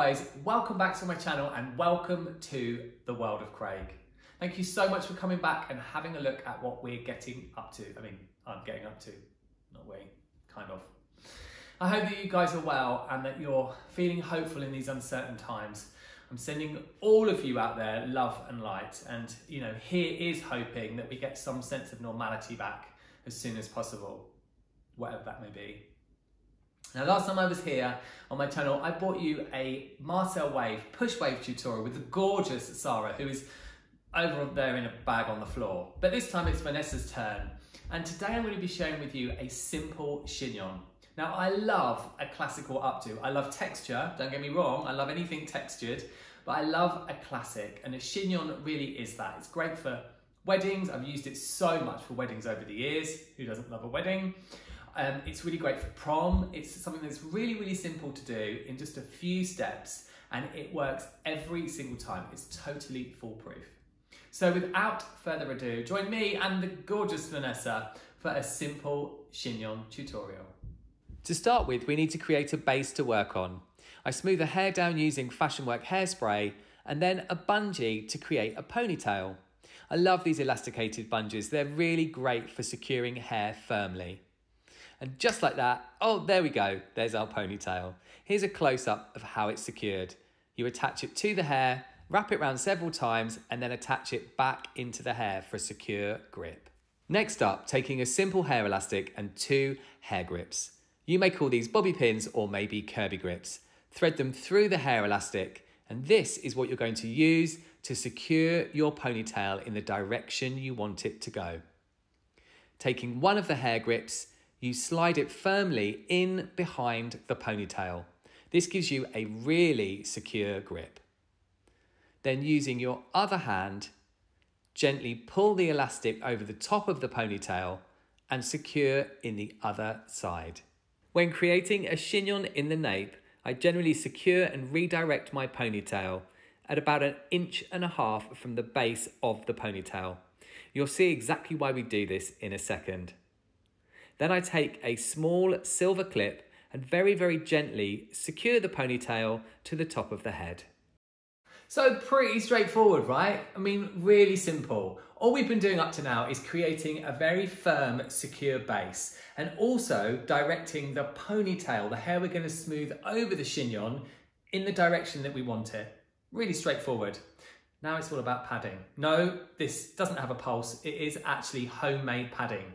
guys, welcome back to my channel and welcome to the world of Craig. Thank you so much for coming back and having a look at what we're getting up to. I'm getting up to, not we, kind of. I hope that you guys are well and that you're feeling hopeful in these uncertain times. I'm sending all of you out there love and light, and here is hoping that we get some sense of normality back as soon as possible, whatever that may be. Now, last time I was here on my channel, I brought you a Marcel wave, push wave tutorial with the gorgeous Sarah, who is over there in a bag on the floor. But this time it's Vanessa's turn. And today I'm going to be sharing with you a simple chignon. Now, I love a classical updo. I love texture, don't get me wrong. I love anything textured, but I love a classic. And a chignon really is that. It's great for weddings. I've used it so much for weddings over the years. Who doesn't love a wedding? It's really great for prom. It's something that's really, really simple to do in just a few steps, and it works every single time. It's totally foolproof. So without further ado, join me and the gorgeous Vanessa for a simple chignon tutorial. To start with, we need to create a base to work on. I smooth the hair down using Fashion Work hairspray and then a bungee to create a ponytail. I love these elasticated bungees. They're really great for securing hair firmly. And just like that, oh, there we go. There's our ponytail. Here's a close-up of how it's secured. You attach it to the hair, wrap it around several times, and then attach it back into the hair for a secure grip. Next up, taking a simple hair elastic and 2 hair grips. You may call these bobby pins or maybe Kirby grips. Thread them through the hair elastic, and this is what you're going to use to secure your ponytail in the direction you want it to go. Taking one of the hair grips, you slide it firmly in behind the ponytail. This gives you a really secure grip. Then using your other hand, gently pull the elastic over the top of the ponytail and secure in the other side. When creating a chignon in the nape, I generally secure and redirect my ponytail at about 1.5 inches from the base of the ponytail. You'll see exactly why we do this in a second. Then I take a small silver clip and very, very gently secure the ponytail to the top of the head. So pretty straightforward, right? I mean, really simple. All we've been doing up to now is creating a very firm, secure base and also directing the ponytail, the hair we're going to smooth over the chignon, in the direction that we want it. Really straightforward. Now it's all about padding. No, this doesn't have a pulse. It is actually homemade padding.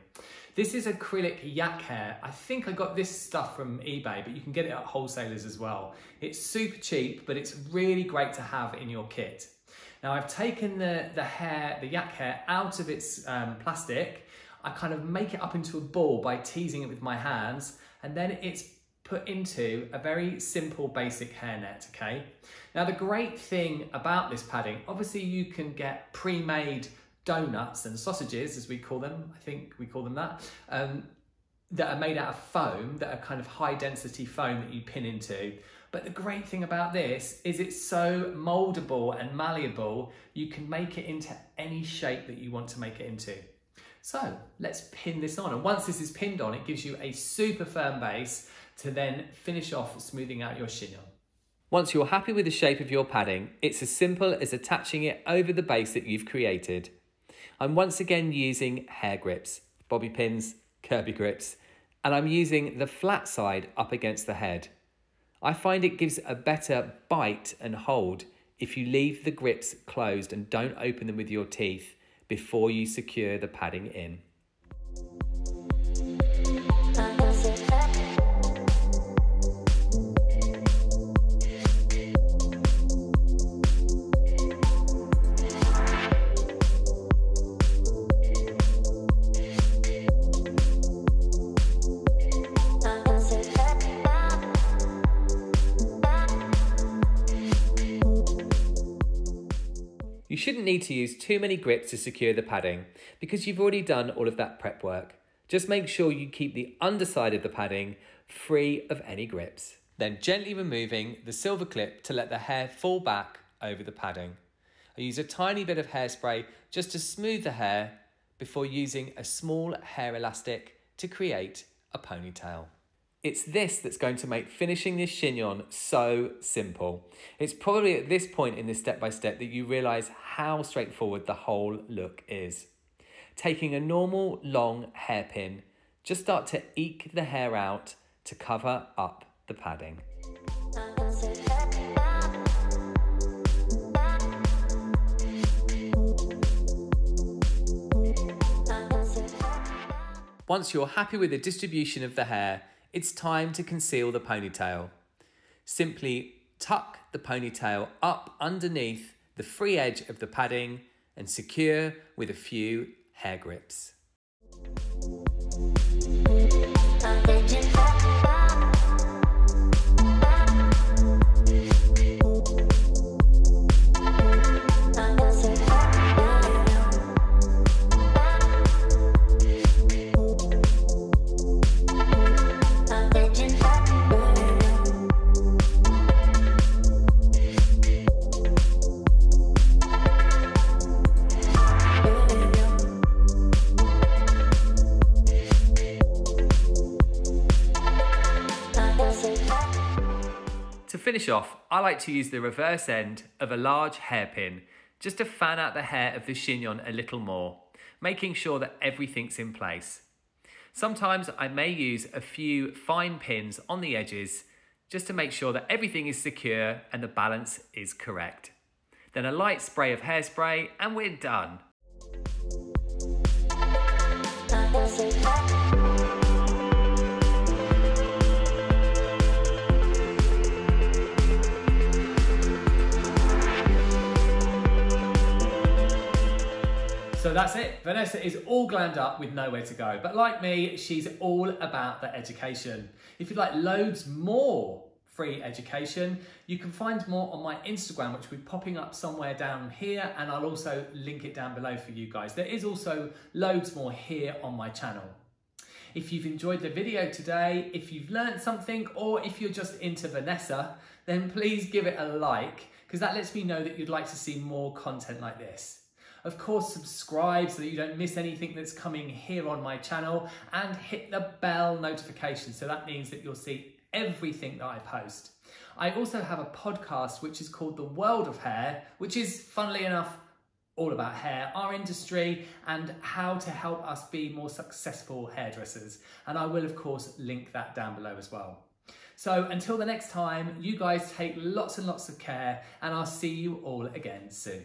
This is acrylic yak hair. I think I got this stuff from eBay, but you can get it at wholesalers as well. It's super cheap, but it's really great to have in your kit. Now I've taken the yak hair out of its plastic. I kind of make it up into a ball by teasing it with my hands, and then it's put into a very simple basic hairnet, okay? Now the great thing about this padding, obviously you can get pre-made donuts and sausages, as we call them, I think we call them that are made out of foam, that are kind of high density foam that you pin into. But the great thing about this is it's so moldable and malleable, you can make it into any shape that you want to make it into. So let's pin this on. And once this is pinned on, it gives you a super firm base to then finish off smoothing out your chignon. Once you're happy with the shape of your padding, it's as simple as attaching it over the base that you've created. I'm once again using hair grips, bobby pins, Kirby grips, and I'm using the flat side up against the head. I find it gives a better bite and hold if you leave the grips closed and don't open them with your teeth before you secure the padding in. You shouldn't need to use too many grips to secure the padding because you've already done all of that prep work. Just make sure you keep the underside of the padding free of any grips. Then gently removing the silver clip to let the hair fall back over the padding. I use a tiny bit of hairspray just to smooth the hair before using a small hair elastic to create a ponytail. It's this that's going to make finishing this chignon so simple. It's probably at this point in this step-by-step that you realise how straightforward the whole look is. Taking a normal long hairpin, just start to eke the hair out to cover up the padding. Once you're happy with the distribution of the hair, it's time to conceal the ponytail. Simply tuck the ponytail up underneath the free edge of the padding and secure with a few hair grips. To finish off, I like to use the reverse end of a large hairpin just to fan out the hair of the chignon a little more, making sure that everything's in place. Sometimes I may use a few fine pins on the edges just to make sure that everything is secure and the balance is correct. Then a light spray of hairspray and we're done. So that's it. Vanessa is all glammed up with nowhere to go. But like me, she's all about the education. If you'd like loads more free education, you can find more on my Instagram, which will be popping up somewhere down here, and I'll also link it down below for you guys. There is also loads more here on my channel. If you've enjoyed the video today, if you've learned something, or if you're just into Vanessa, then please give it a like, because that lets me know that you'd like to see more content like this. Of course, subscribe so that you don't miss anything that's coming here on my channel, and hit the bell notification. So that means that you'll see everything that I post. I also have a podcast which is called The World of Hair, which is, funnily enough, all about hair, our industry, and how to help us be more successful hairdressers. And I will, of course, link that down below as well. So until the next time, you guys take lots and lots of care, and I'll see you all again soon.